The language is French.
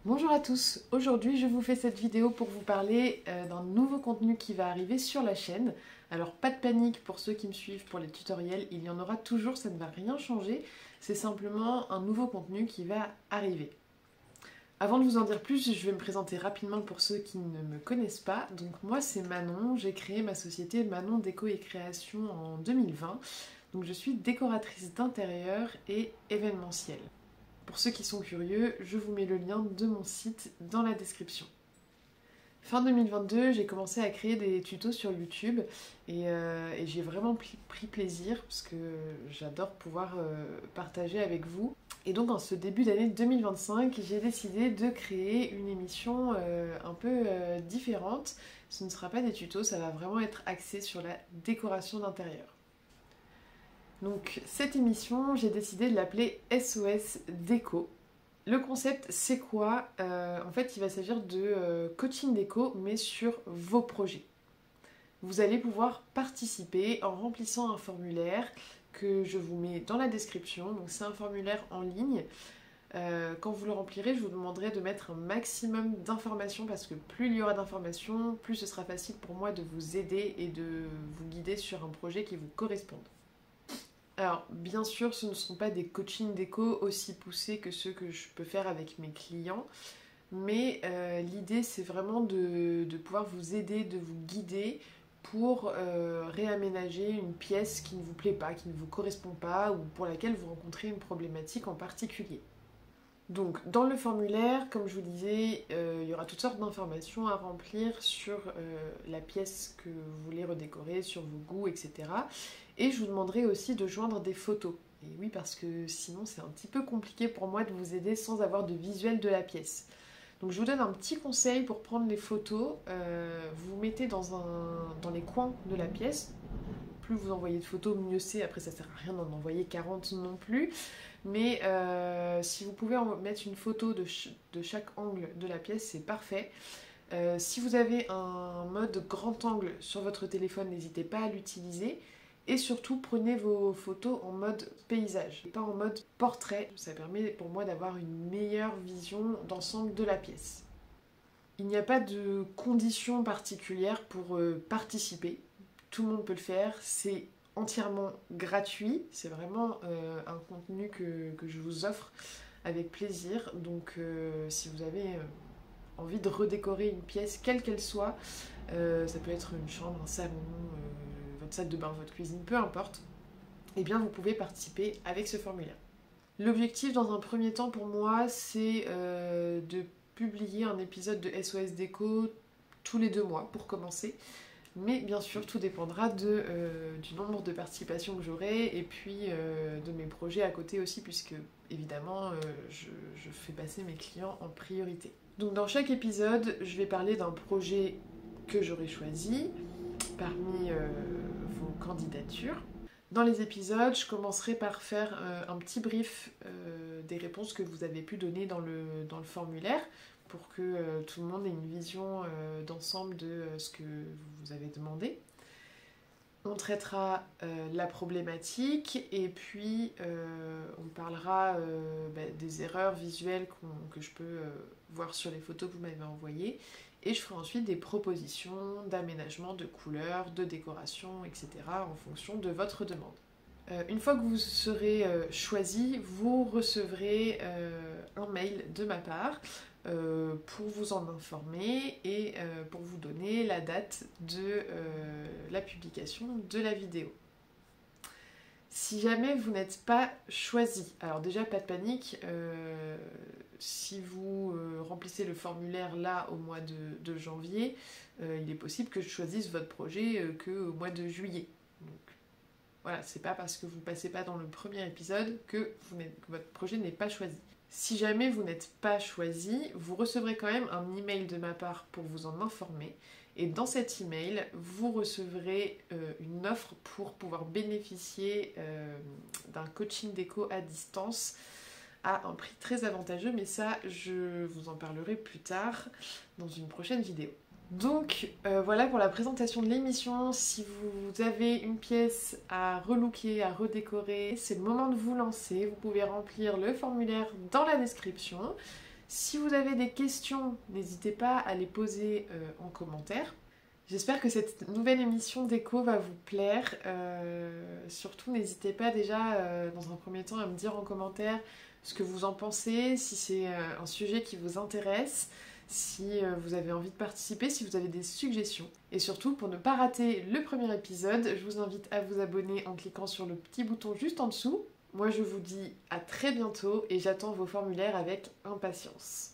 Bonjour à tous, aujourd'hui je vous fais cette vidéo pour vous parler d'un nouveau contenu qui va arriver sur la chaîne. Alors pas de panique pour ceux qui me suivent pour les tutoriels, il y en aura toujours, ça ne va rien changer, c'est simplement un nouveau contenu qui va arriver. Avant de vous en dire plus, je vais me présenter rapidement pour ceux qui ne me connaissent pas. Donc moi c'est Manon, j'ai créé ma société Manon Déco et Création en 2020. Donc je suis décoratrice d'intérieur et événementielle. Pour ceux qui sont curieux, je vous mets le lien de mon site dans la description. Fin 2022, j'ai commencé à créer des tutos sur YouTube et j'ai vraiment pris plaisir parce que j'adore pouvoir partager avec vous. Et donc en ce début d'année 2025, j'ai décidé de créer une émission un peu différente. Ce ne sera pas des tutos, ça va vraiment être axé sur la décoration d'intérieur. Donc cette émission, j'ai décidé de l'appeler SOS Déco. Le concept, c'est quoi? En fait, il va s'agir de coaching déco, mais sur vos projets. Vous allez pouvoir participer en remplissant un formulaire que je vous mets dans la description. Donc c'est un formulaire en ligne. Quand vous le remplirez, je vous demanderai de mettre un maximum d'informations parce que plus il y aura d'informations, plus ce sera facile pour moi de vous aider et de vous guider sur un projet qui vous corresponde. Alors, bien sûr, ce ne sont pas des coachings déco aussi poussés que ceux que je peux faire avec mes clients, mais l'idée, c'est vraiment de pouvoir vous aider, de vous guider pour réaménager une pièce qui ne vous plaît pas, qui ne vous correspond pas, ou pour laquelle vous rencontrez une problématique en particulier. Donc, dans le formulaire, comme je vous disais, il y aura toutes sortes d'informations à remplir sur la pièce que vous voulez redécorer, sur vos goûts, etc. Et je vous demanderai aussi de joindre des photos. Et oui, parce que sinon, c'est un petit peu compliqué pour moi de vous aider sans avoir de visuel de la pièce. Donc, je vous donne un petit conseil pour prendre les photos. Vous mettez dans les coins de la pièce. Plus vous envoyez de photos, mieux c'est. Après, ça sert à rien d'en envoyer 40 non plus. Mais si vous pouvez en mettre une photo de chaque angle de la pièce, c'est parfait. Si vous avez un mode grand angle sur votre téléphone, n'hésitez pas à l'utiliser. Et surtout, prenez vos photos en mode paysage, et pas en mode portrait. Ça permet pour moi d'avoir une meilleure vision d'ensemble de la pièce. Il n'y a pas de conditions particulières pour participer. Tout le monde peut le faire. C'est entièrement gratuit. C'est vraiment un contenu que je vous offre avec plaisir. Donc si vous avez envie de redécorer une pièce, quelle qu'elle soit, ça peut être une chambre, un salon, votre salle de bain, votre cuisine, peu importe, eh bien vous pouvez participer avec ce formulaire. L'objectif dans un premier temps pour moi, c'est de publier un épisode de SOS Déco tous les 2 mois pour commencer. Mais bien sûr, tout dépendra du nombre de participations que j'aurai et puis de mes projets à côté aussi, puisque évidemment, je fais passer mes clients en priorité. Donc dans chaque épisode, je vais parler d'un projet que j'aurai choisi parmi vos candidatures. Dans les épisodes, je commencerai par faire un petit brief des réponses que vous avez pu donner dans le formulaire pour que tout le monde ait une vision d'ensemble de ce que vous avez demandé. On traitera la problématique et puis on parlera des erreurs visuelles que je peux voir sur les photos que vous m'avez envoyées. Et je ferai ensuite des propositions d'aménagement, de couleurs, de décoration, etc. en fonction de votre demande. Une fois que vous serez choisi, vous recevrez un mail de ma part pour vous en informer et pour vous donner la date de la publication de la vidéo. Si jamais vous n'êtes pas choisi, alors déjà pas de panique, si vous remplissez le formulaire là au mois de janvier, il est possible que je choisisse votre projet qu'au mois de juillet. Donc voilà, c'est pas parce que vous passez pas dans le premier épisode que votre projet n'est pas choisi. Si jamais vous n'êtes pas choisi, vous recevrez quand même un email de ma part pour vous en informer. Et dans cet email, vous recevrez une offre pour pouvoir bénéficier d'un coaching déco à distance à un prix très avantageux. Mais ça, je vous en parlerai plus tard dans une prochaine vidéo. Donc voilà pour la présentation de l'émission. Si vous avez une pièce à relooker, à redécorer, c'est le moment de vous lancer. Vous pouvez remplir le formulaire dans la description. Si vous avez des questions, n'hésitez pas à les poser en commentaire. J'espère que cette nouvelle émission d'écho va vous plaire. Surtout, n'hésitez pas déjà, dans un premier temps, à me dire en commentaire ce que vous en pensez, si c'est un sujet qui vous intéresse, si vous avez envie de participer, si vous avez des suggestions. Et surtout, pour ne pas rater le premier épisode, je vous invite à vous abonner en cliquant sur le petit bouton juste en dessous. Moi, je vous dis à très bientôt et j'attends vos formulaires avec impatience.